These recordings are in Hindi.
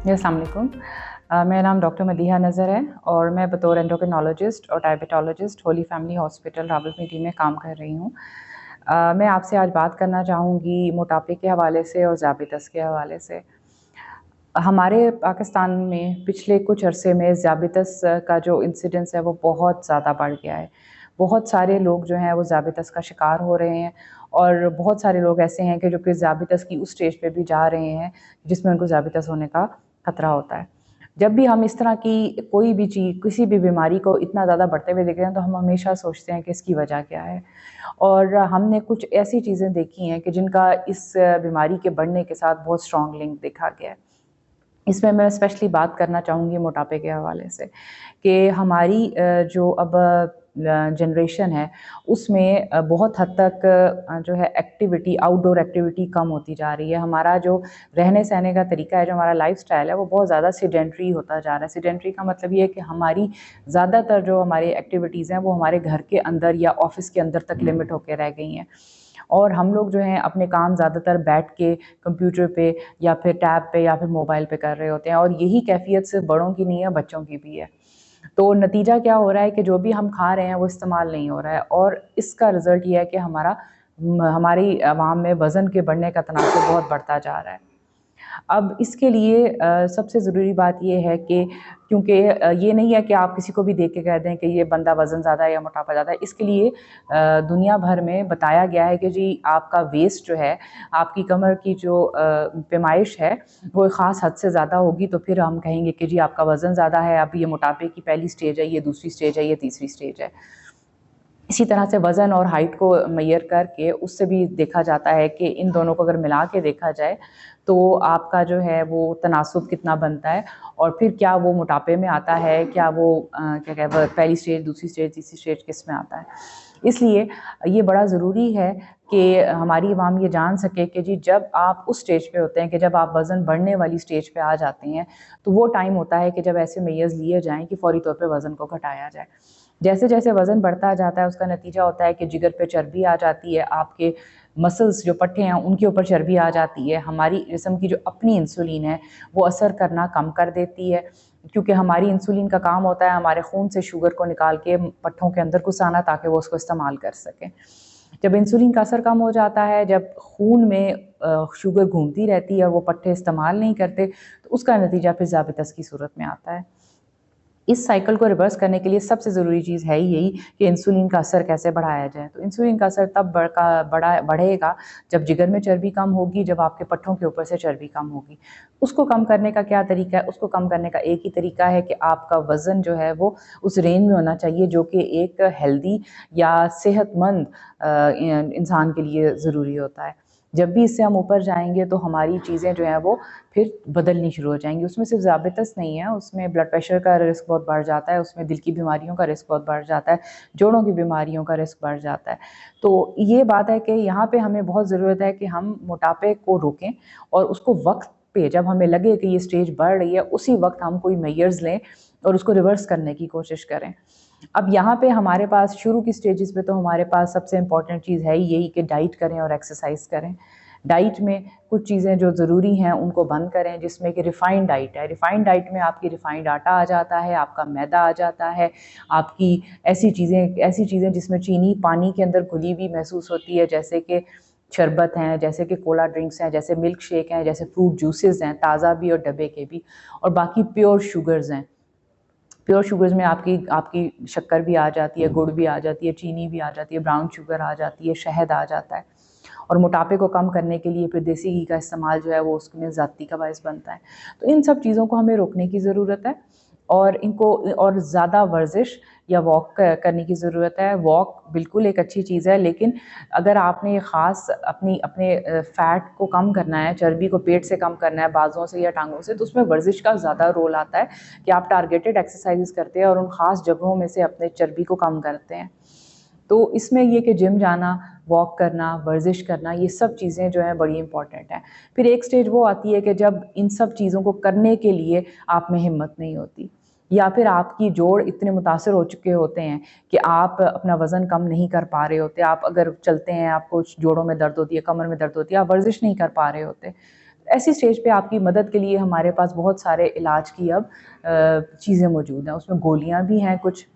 अस्सलाम वालेकुम। मेरा नाम डॉक्टर मदीहा नज़र है और मैं बतौर एंडोक्रिनोलॉजिस्ट और diabetologist Holi family hospital Rawalpindi में काम कर रही हूँ। मैं आपसे आज बात करना चाहूँगी मोटापे के हवाले से और ज़ियाबितस के हवाले से। हमारे पाकिस्तान में पिछले कुछ अरसे में ज़ियाबितस का जो इंसिडेंस है वो बहुत ज़्यादा बढ़ गया है। बहुत सारे लोग जो हैं वो ज़ियाबितस का शिकार हो रहे हैं और बहुत सारे लोग ऐसे हैं कि जो कि ज़ियाबितस की उस स्टेज पे भी जा रहे हैं जिसमें उनको ज़ियाबितस होने का खतरा होता है। जब भी हम इस तरह की कोई भी चीज़, किसी भी बीमारी को इतना ज़्यादा बढ़ते हुए देखते हैं तो हम हमेशा सोचते हैं कि इसकी वजह क्या है। और हमने कुछ ऐसी चीज़ें देखी हैं कि जिनका इस बीमारी के बढ़ने के साथ बहुत स्ट्रॉन्ग लिंक देखा गया है। इसमें मैं स्पेशली बात करना चाहूँगी मोटापे के हवाले से कि हमारी जो अब जनरेशन है उसमें बहुत हद तक जो है एक्टिविटी, आउटडोर एक्टिविटी कम होती जा रही है। हमारा जो रहने-सहने का तरीका है, जो हमारा लाइफ़स्टाइल है वो बहुत ज़्यादा सेडेंटरी होता जा रहा है। सेडेंटरी का मतलब ये है कि हमारी ज़्यादातर जो हमारी एक्टिविटीज़ हैं वो हमारे घर के अंदर या ऑफ़िस के अंदर तक लिमिट होके रह गई हैं। और हम लोग जो हैं अपने काम ज़्यादातर बैठ के कंप्यूटर पे या फिर टैब पे या फिर मोबाइल पे कर रहे होते हैं और यही कैफ़ियत सिर्फ़ बड़ों की नहीं है, बच्चों की भी है। तो नतीजा क्या हो रहा है कि जो भी हम खा रहे हैं वो इस्तेमाल नहीं हो रहा है और इसका रिज़ल्ट ये है कि हमारी अवाम में वज़न के बढ़ने का तनासुर बहुत बढ़ता जा रहा है। अब इसके लिए सबसे ज़रूरी बात ये है कि क्योंकि ये नहीं है कि आप किसी को भी देख के कह दें कि ये बंदा वज़न ज़्यादा है या मोटापा ज़्यादा है। इसके लिए दुनिया भर में बताया गया है कि जी आपका वेस्ट जो है, आपकी कमर की जो पैमाइश है, वो ख़ास हद से ज़्यादा होगी तो फिर हम कहेंगे कि जी आपका वज़न ज़्यादा है, अब ये मोटापे की पहली स्टेज है, ये दूसरी स्टेज है, ये तीसरी स्टेज है। इसी तरह से वज़न और हाइट को मेज़र करके उससे भी देखा जाता है कि इन दोनों को अगर मिला के देखा जाए, तो आपका जो है वो तनासुब कितना बनता है और फिर क्या वो मोटापे में आता है, क्या वो क्या कहते हैं पहली स्टेज, दूसरी स्टेज, तीसरी स्टेज किस में आता है। इसलिए ये बड़ा ज़रूरी है कि हमारी अवाम ये जान सके कि जी जब आप उस स्टेज पे होते हैं कि जब आप वज़न बढ़ने वाली स्टेज पे आ जाते हैं, तो वो टाइम होता है कि जब ऐसे मेजर्स लिए जाएँ कि फ़ौरी तौर पे वज़न को घटाया जाए। जैसे-जैसे वज़न बढ़ता जाता है उसका नतीजा होता है कि जिगर पे चर्बी आ जाती है, आपके मसल्स जो पट्टे हैं उनके ऊपर चर्बी आ जाती है, हमारी जिस्म की जो अपनी इंसुलिन है वो असर करना कम कर देती है, क्योंकि हमारी इंसुलिन का काम होता है हमारे खून से शुगर को निकाल के पट्ठों के अंदर घुसाना ताकि वो उसको इस्तेमाल कर सकें। जब इंसुलिन का असर कम हो जाता है, जब खून में शुगर घूमती रहती है और वो पट्ठे इस्तेमाल नहीं करते, तो उसका नतीजा फिर ज़ियाबितस की सूरत में आता है। इस साइकिल को रिवर्स करने के लिए सबसे ज़रूरी चीज़ है ही यही कि इंसुलिन का असर कैसे बढ़ाया जाए। तो इंसुलिन का असर तब बढ़ेगा जब जिगर में चर्बी कम होगी, जब आपके पट्ठों के ऊपर से चर्बी कम होगी। उसको कम करने का क्या तरीका है? उसको कम करने का एक ही तरीका है कि आपका वज़न जो है वो उस रेंज में होना चाहिए जो कि एक हेल्दी या सेहतमंद इंसान के लिए ज़रूरी होता है। जब भी इससे हम ऊपर जाएँगे तो हमारी चीज़ें जो हैं वो फिर बदलनी शुरू हो जाएँगी। उसमें सिर्फ़ ज़ियाबितस नहीं है, उसमें ब्लड प्रेशर का रिस्क बहुत बढ़ जाता है, उसमें दिल की बीमारियों का रिस्क बहुत बढ़ जाता है, जोड़ों की बीमारियों का रिस्क बढ़ जाता है। तो ये बात है कि यहाँ पे हमें बहुत ज़रूरत है कि हम मोटापे को रोकें और उसको वक़्त पे जब हमें लगे कि ये स्टेज बढ़ रही है, उसी वक़्त हम कोई मेजर्स लें और उसको रिवर्स करने की कोशिश करें। अब यहाँ पे हमारे पास शुरू की स्टेजेस पे तो हमारे पास सबसे इम्पोर्टेंट चीज़ है ही यही कि डाइट करें और एक्सरसाइज करें। डाइट में कुछ चीज़ें जो ज़रूरी हैं उनको बंद करें जिसमें कि रिफ़ाइंड डाइट है। रिफ़ाइंड डाइट में आपकी रिफ़ाइंड आटा आ जाता है, आपका मैदा आ जाता है, आपकी ऐसी चीज़ें जिसमें चीनी पानी के अंदर घुली हुई महसूस होती है जैसे कि शरबत हैं, जैसे कि कोला ड्रिंक्स हैं, जैसे मिल्क शेक हैं, जैसे फ्रूट जूसेस हैं, ताज़ा भी और डब्बे के भी और बाकी प्योर शुगर्स हैं। प्योर शुगर्स में आपकी आपकी शक्कर भी आ जाती है, गुड़ भी आ जाती है, चीनी भी आ जाती है, ब्राउन शुगर आ जाती है, शहद आ जाता है और मोटापे को कम करने के लिए फिर देसी घी का इस्तेमाल जो है वो उसमें ज़्यादती का बायस बनता है। तो इन सब चीज़ों को हमें रोकने की ज़रूरत है और इनको और ज़्यादा वर्जिश या वॉक करने की ज़रूरत है। वॉक बिल्कुल एक अच्छी चीज़ है, लेकिन अगर आपने ख़ास अपने फ़ैट को कम करना है, चर्बी को पेट से कम करना है, बाजुओं से या टाँगों से, तो उसमें वर्जिश का ज़्यादा रोल आता है कि आप टारगेटेड एक्सरसाइज़ करते हैं और उन ख़ास जगहों में से अपने चर्बी को कम करते हैं। तो इसमें ये कि जिम जाना, वॉक करना, वर्जिश करना, ये सब चीज़ें जो हैं बड़ी इम्पॉर्टेंट हैं। फिर एक स्टेज वो आती है कि जब इन सब चीज़ों को करने के लिए आप में हिम्मत नहीं होती या फिर आपकी जोड़ इतने मुतासिर हो चुके होते हैं कि आप अपना वज़न कम नहीं कर पा रहे होते। आप अगर चलते हैं, आपको जोड़ों में दर्द होती है, कमर में दर्द होती है, आप वर्जिश नहीं कर पा रहे होते। ऐसी स्टेज पे आपकी मदद के लिए हमारे पास बहुत सारे इलाज की अब चीज़ें मौजूद हैं। उसमें गोलियाँ भी हैं कुछ,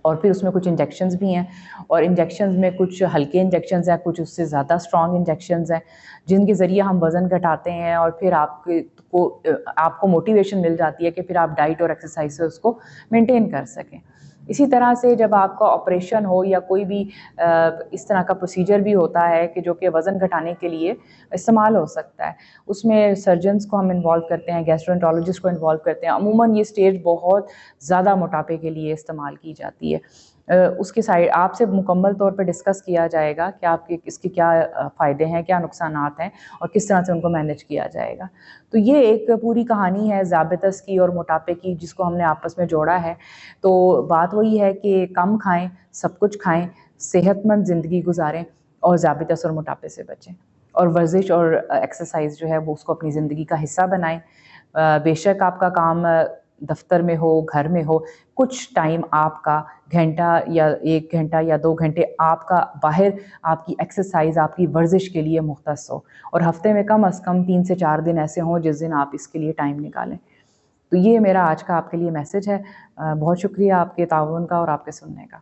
और फिर उसमें कुछ इंजेक्शंस भी हैं, और इंजेक्शंस में कुछ हल्के इंजेक्शंस हैं, कुछ उससे ज़्यादा स्ट्रॉन्ग इंजेक्शंस हैं, जिनके ज़रिए हम वज़न घटाते हैं और फिर आपको मोटिवेशन मिल जाती है कि फिर आप डाइट और एक्सरसाइज से उसको मेंटेन कर सकें। इसी तरह से जब आपका ऑपरेशन हो या कोई भी इस तरह का प्रोसीजर भी होता है कि जो कि वज़न घटाने के लिए इस्तेमाल हो सकता है, उसमें सर्जन्स को हम इन्वॉल्व करते हैं, गैस्ट्रोएंटरोलॉजिस्ट को इन्वॉल्व करते हैं। अमूमन ये स्टेज बहुत ज़्यादा मोटापे के लिए इस्तेमाल की जाती है। उसकी साइड आपसे मुकम्मल तौर पे डिस्कस किया जाएगा कि आपके इसके क्या फ़ायदे हैं, क्या नुकसानात हैं और किस तरह से उनको मैनेज किया जाएगा। तो ये एक पूरी कहानी है ज़ाबितस की और मोटापे की, जिसको हमने आपस में जोड़ा है। तो बात वही है कि कम खाएँ, सब कुछ खाएँ, सेहतमंद ज़िंदगी गुज़ारें और ज़ाबितस और मोटापे से बचें। और वर्जिश और एक्सरसाइज़ जो है वो उसको अपनी ज़िंदगी का हिस्सा बनाएँ। बेशक आपका काम दफ़्तर में हो, घर में हो, कुछ टाइम आपका घंटा या 1 घंटा या 2 घंटे आपका बाहर आपकी एक्सरसाइज़, आपकी वर्जिश के लिए मुख्तस हो, और हफ़्ते में कम अज़ कम 3 से 4 दिन ऐसे हों जिस दिन आप इसके लिए टाइम निकालें। तो ये मेरा आज का आपके लिए मैसेज है। बहुत शुक्रिया आपके ताउन का और आपके सुनने का।